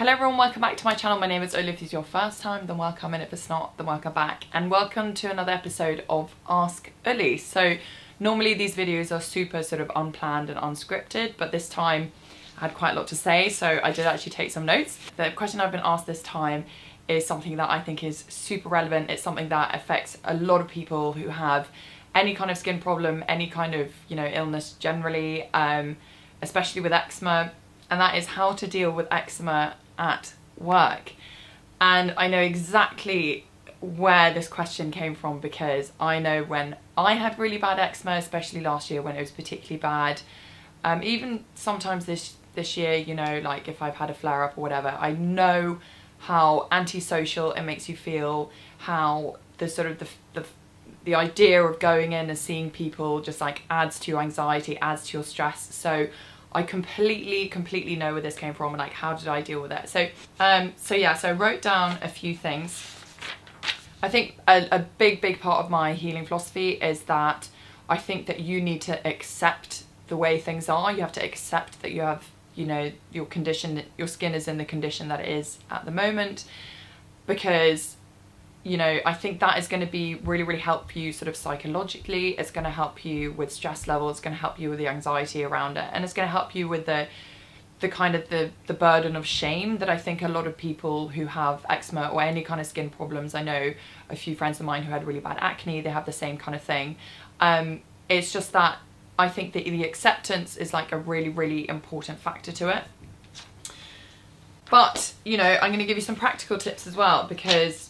Hello everyone, welcome back to my channel. My name is ULLY. If this is your first time, then welcome, and if it's not, then welcome back. And welcome to another episode of Ask ULLY. So normally these videos are super sort of unplanned and unscripted, but this time I had quite a lot to say, so I did actually take some notes. The question I've been asked this time is something that I think is super relevant. It's something that affects a lot of people who have any kind of skin problem, any kind of, illness generally, especially with eczema, and that is how to deal with eczema at work. And I know exactly where this question came from, because I know when I had really bad eczema, especially last year when it was particularly bad, even sometimes this year, like if I've had a flare up or whatever, I know how antisocial it makes you feel, how the sort of the idea of going in and seeing people just like adds to your anxiety, adds to your stress. So I completely know where this came from and like how did I deal with it. So I wrote down a few things. I think a big part of my healing philosophy is that I think that you need to accept the way things are. You have to accept that you have, your condition, your skin is in the condition that it is at the moment, because I think that is going to be really help you sort of psychologically. It's going to help you with stress levels, it's going to help you with the anxiety around it, and it's going to help you with the kind of the burden of shame that I think a lot of people who have eczema or any kind of skin problems, I know a few friends of mine who had really bad acne, they have the same kind of thing. It's just that I think that the acceptance is like a really important factor to it. But, I'm going to give you some practical tips as well, because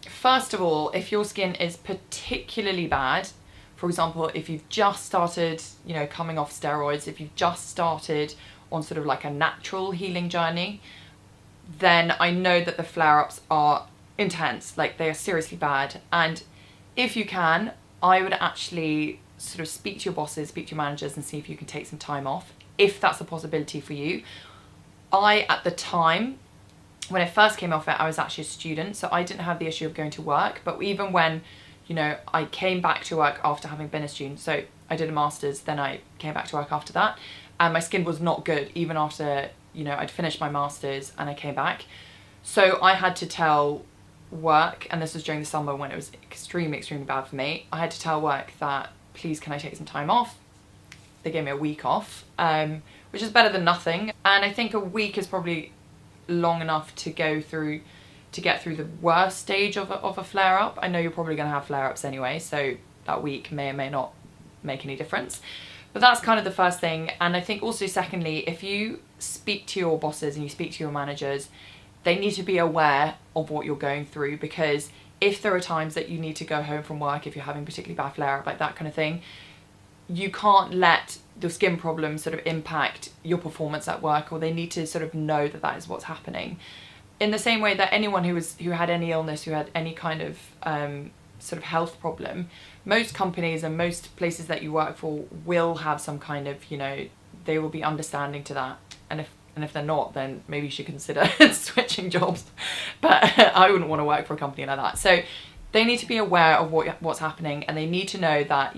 first of all, if your skin is particularly bad, for example, if you've just started, coming off steroids, if you've just started on sort of like a natural healing journey, then I know that the flare-ups are intense, like they are seriously bad. And if you can, I would actually sort of speak to your bosses, speak to your managers and see if you can take some time off, if that's a possibility for you. At the time, when I first came off it, I was actually a student, so I didn't have the issue of going to work. But even when, I came back to work after having been a student, so I did a master's, then I came back to work after that, and my skin was not good, even after, I'd finished my master's and I came back. So I had to tell work, and this was during the summer when it was extremely bad for me, I had to tell work that, please can I take some time off? They gave me a week off, which is better than nothing. And I think a week is probably long enough to get through the worst stage of a flare-up. I know you're probably going to have flare-ups anyway, so that week may or may not make any difference. But that's kind of the first thing. And I think also secondly, if you speak to your bosses and you speak to your managers, they need to be aware of what you're going through, because if there are times that you need to go home from work, if you're having particularly bad flare-up, like that kind of thing, you can't let the skin problems sort of impact your performance at work, or they need to sort of know that that is what's happening. In the same way that anyone who had any illness, who had any kind of sort of health problem, most companies and most places that you work for will have some kind of, they will be understanding to that. And if they're not, then maybe you should consider switching jobs. But I wouldn't want to work for a company like that. So they need to be aware of what's happening, and they need to know that,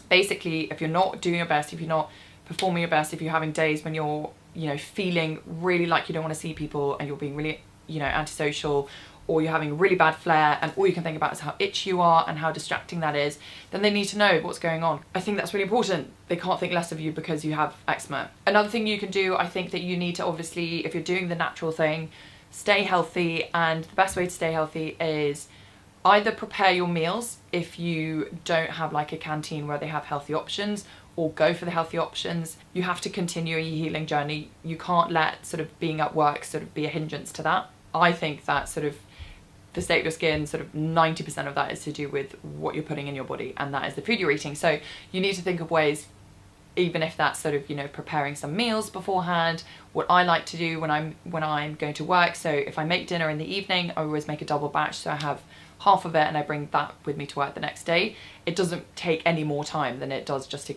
basically, if you're not doing your best, if you're not performing your best, if you're having days when you're, feeling really like you don't want to see people and you're being really, antisocial, or you're having a really bad flare and all you can think about is how itchy you are and how distracting that is, then they need to know what's going on. I think that's really important. They can't think less of you because you have eczema. Another thing you can do, I think that you need to obviously, if you're doing the natural thing, stay healthy. And the best way to stay healthy is either prepare your meals if you don't have like a canteen where they have healthy options, or go for the healthy options. You have to continue your healing journey. You can't let sort of being at work sort of be a hindrance to that. I think that sort of the state of your skin, sort of 90% of that is to do with what you're putting in your body, and that is the food you're eating. So you need to think of ways, even if that's sort of, preparing some meals beforehand. What I like to do when I'm going to work, so if I make dinner in the evening, I always make a double batch, so I have half of it and I bring that with me to work the next day. It doesn't take any more time than it does just to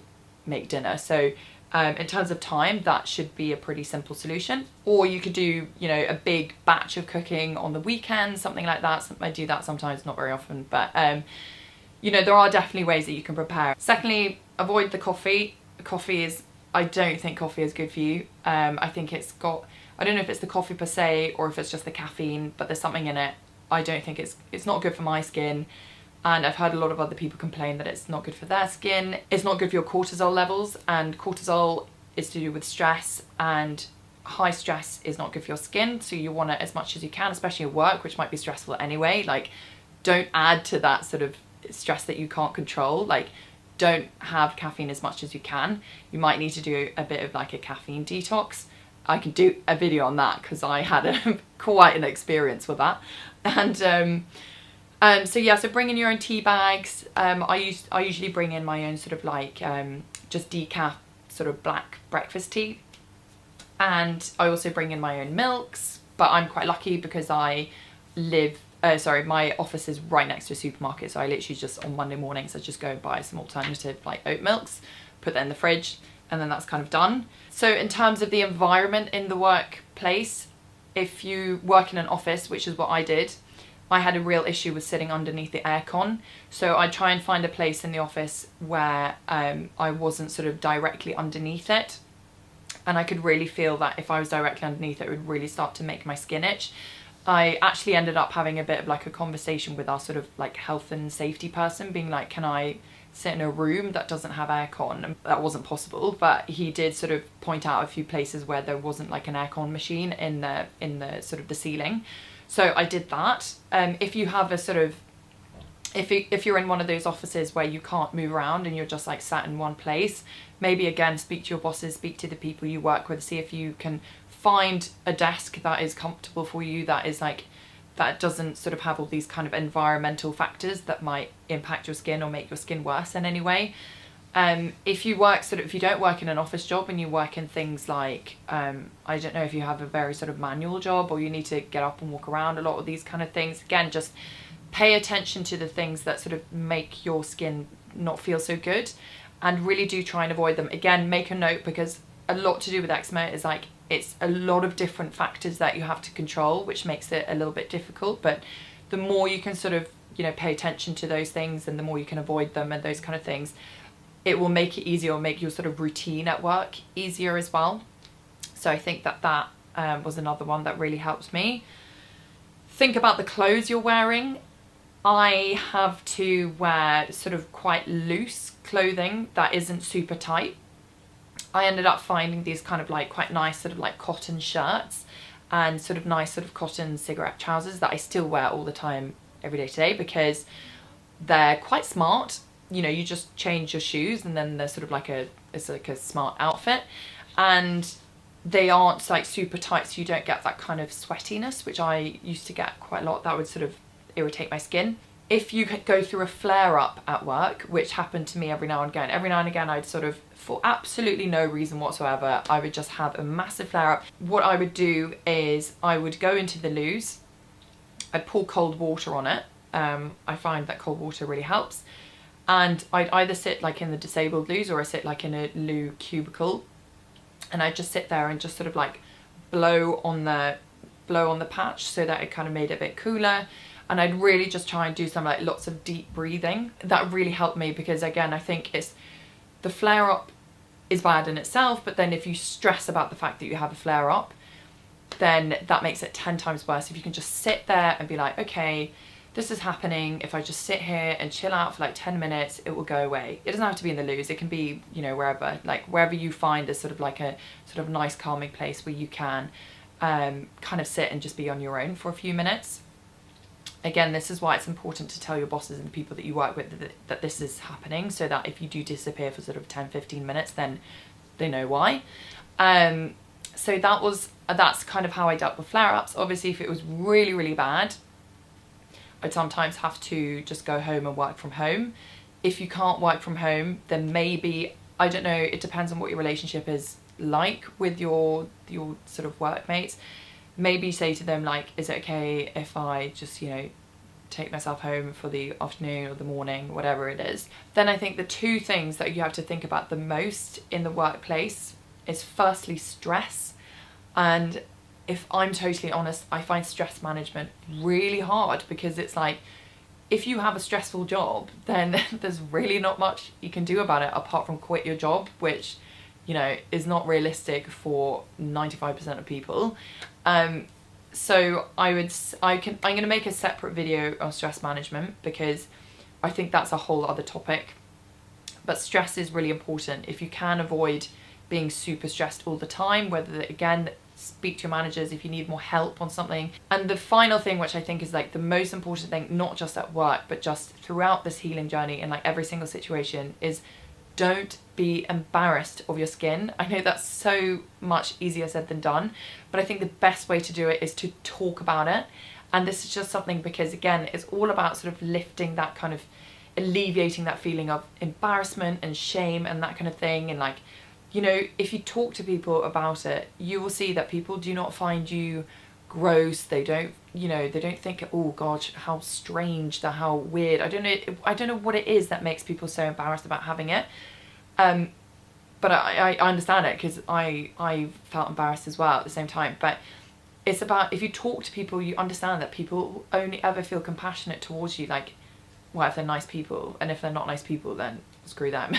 make dinner. So in terms of time, that should be a pretty simple solution. Or you could do, a big batch of cooking on the weekend, something like that. I do that sometimes, not very often, but there are definitely ways that you can prepare. Secondly, avoid the coffee. I don't think coffee is good for you. I think it's got I don't know if it's the coffee per se or if it's just the caffeine, but there's something in it. I don't think it's not good for my skin. And I've heard a lot of other people complain that it's not good for their skin. It's not good for your cortisol levels, and cortisol is to do with stress, and high stress is not good for your skin. So you want it as much as you can, especially at work, which might be stressful anyway. Like, don't add to that sort of stress that you can't control. Like, don't have caffeine as much as you can. You might need to do a bit of like a caffeine detox. I can do a video on that because I had quite an experience with that. And so yeah, so bring in your own tea bags. I usually bring in my own sort of like just decaf sort of black breakfast tea, and I also bring in my own milks. But I'm quite lucky because I live my office is right next to a supermarket, so I literally just on Monday mornings I just go and buy some alternative like oat milks, put that in the fridge, and then that's kind of done. So in terms of the environment in the workplace, if you work in an office, which is what I did, I had a real issue with sitting underneath the aircon. So I try and find a place in the office where I wasn't sort of directly underneath it. And I could really feel that if I was directly underneath it, it would really start to make my skin itch. I actually ended up having a bit of like a conversation with our sort of like health and safety person, being like, can I sit in a room that doesn't have aircon? And that wasn't possible, but he did sort of point out a few places where there wasn't like an aircon machine in the sort of the ceiling. So I did that. If you have a sort of, if you're in one of those offices where you can't move around and you're just like sat in one place, maybe again speak to your bosses, speak to the people you work with, see if you can find a desk that is comfortable for you, that is like, that doesn't sort of have all these kind of environmental factors that might impact your skin or make your skin worse in any way. If you don't work in an office job and you work in things like, I don't know if you have a very sort of manual job or you need to get up and walk around, a lot of these kind of things, again, just pay attention to the things that sort of make your skin not feel so good, and really do try and avoid them. Again, make a note, because a lot to do with eczema is like, it's a lot of different factors that you have to control, which makes it a little bit difficult. But the more you can sort of, you know, pay attention to those things, and the more you can avoid them and those kind of things, it will make it easier, or make your sort of routine at work easier as well. So I think that was another one that really helped me. Think about the clothes you're wearing. I have to wear sort of quite loose clothing that isn't super tight. I ended up finding these kind of like quite nice sort of like cotton shirts and sort of nice sort of cotton cigarette trousers that I still wear all the time, every day today, because they're quite smart. You know, you just change your shoes and then they're sort of like it's like a smart outfit, and they aren't like super tight, so you don't get that kind of sweatiness, which I used to get quite a lot. That would sort of irritate my skin. If you go through a flare up at work, which happened to me every now and again, I'd sort of, for absolutely no reason whatsoever, I would just have a massive flare up. What I would do is I would go into the loos, I'd pour cold water on it. I find that cold water really helps. And I'd either sit like in the disabled loos, or I sit like in a loo cubicle, and I'd just sit there and just sort of like blow on the patch so that it kind of made it a bit cooler. And I'd really just try and do some like lots of deep breathing. That really helped me, because again, I think the flare up is bad in itself, but then if you stress about the fact that you have a flare up, then that makes it 10 times worse. If you can just sit there and be like, okay, this is happening. If I just sit here and chill out for like 10 minutes, it will go away. It doesn't have to be in the loos. It can be, you know, wherever you find is sort of like a sort of nice calming place where you can kind of sit and just be on your own for a few minutes. Again, this is why it's important to tell your bosses and people that you work with that this is happening, so that if you do disappear for sort of 10-15 minutes, then they know why. So that's kind of how I dealt with flare-ups. Obviously, if it was really, really bad, I'd sometimes have to just go home and work from home. If you can't work from home, then maybe, I don't know, it depends on what your relationship is like with your sort of workmates. Maybe say to them like, is it okay if I just, you know, take myself home for the afternoon or the morning, whatever it is. Then I think the two things that you have to think about the most in the workplace is firstly stress. And if I'm totally honest, I find stress management really hard, because it's like, if you have a stressful job, then there's really not much you can do about it apart from quit your job, which you know, is not realistic for 95% of people. So I'm going to make a separate video on stress management, because I think that's a whole other topic. But stress is really important. If you can avoid being super stressed all the time, whether, again, speak to your managers if you need more help on something. And the final thing, which I think is like the most important thing, not just at work, but just throughout this healing journey in like every single situation, is don't be embarrassed of your skin. I know that's so much easier said than done, but I think the best way to do it is to talk about it. And this is just something, because again, it's all about sort of lifting that kind of, alleviating that feeling of embarrassment and shame and that kind of thing. And like, you know, if you talk to people about it, you will see that people do not find you gross. They don't, you know, they don't think, oh gosh, how strange, how weird. I don't know what it is that makes people so embarrassed about having it. But I understand it, because I felt embarrassed as well at the same time. But it's about, if you talk to people, you understand that people only ever feel compassionate towards you, like, well, if they're nice people. And if they're not nice people, then screw them.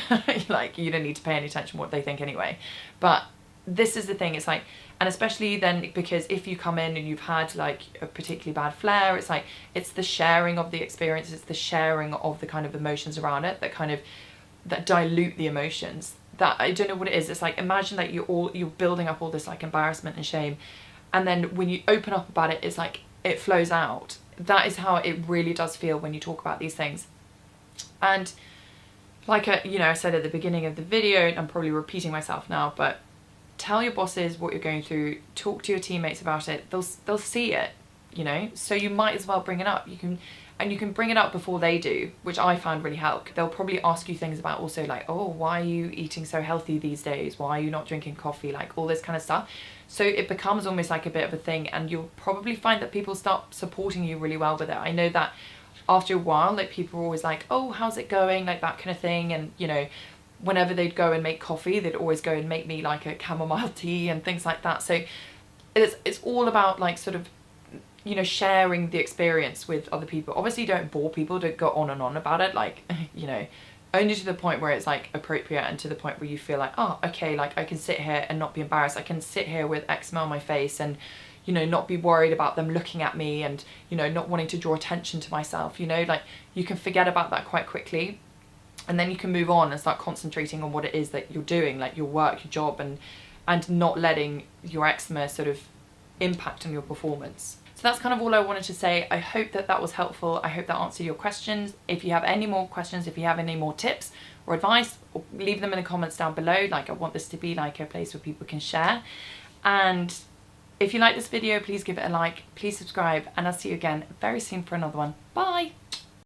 Like, you don't need to pay any attention to what they think anyway. But this is the thing, it's like, and especially then, because if you come in and you've had like a particularly bad flare, it's like, it's the sharing of the experience, it's the sharing of the kind of emotions around it that dilute the emotions. That, I don't know what it is. It's like, imagine that you're building up all this like embarrassment and shame, and then when you open up about it, it's like it flows out. That is how it really does feel when you talk about these things. And like I said at the beginning of the video, I'm probably repeating myself now, but tell your bosses what you're going through, talk to your teammates about it. They'll see it, you know, so you might as well bring it up. You can bring it up before they do, which I found really helped. They'll probably ask you things about also like, oh, why are you eating so healthy these days? Why are you not drinking coffee? Like all this kind of stuff. So it becomes almost like a bit of a thing, and you'll probably find that people start supporting you really well with it. I know that after a while, like people are always like, oh, how's it going? Like that kind of thing. And, you know, whenever they'd go and make coffee, they'd always go and make me like a chamomile tea and things like that. So it's all about like sort of, you know, sharing the experience with other people. Obviously don't bore people, don't go on and on about it, like, you know, only to the point where it's like appropriate, and to the point where you feel like, oh, okay, like I can sit here and not be embarrassed. I can sit here with eczema on my face and, you know, not be worried about them looking at me and, you know, not wanting to draw attention to myself, you know, like you can forget about that quite quickly. And then you can move on and start concentrating on what it is that you're doing, like your work, your job, and not letting your eczema sort of impact on your performance. So that's kind of all I wanted to say. I hope that was helpful. I hope that answered your questions. If you have any more questions, if you have any more tips or advice, leave them in the comments down below. Like, I want this to be like a place where people can share. And if you like this video, please give it a like, please subscribe, and I'll see you again very soon for another one. Bye.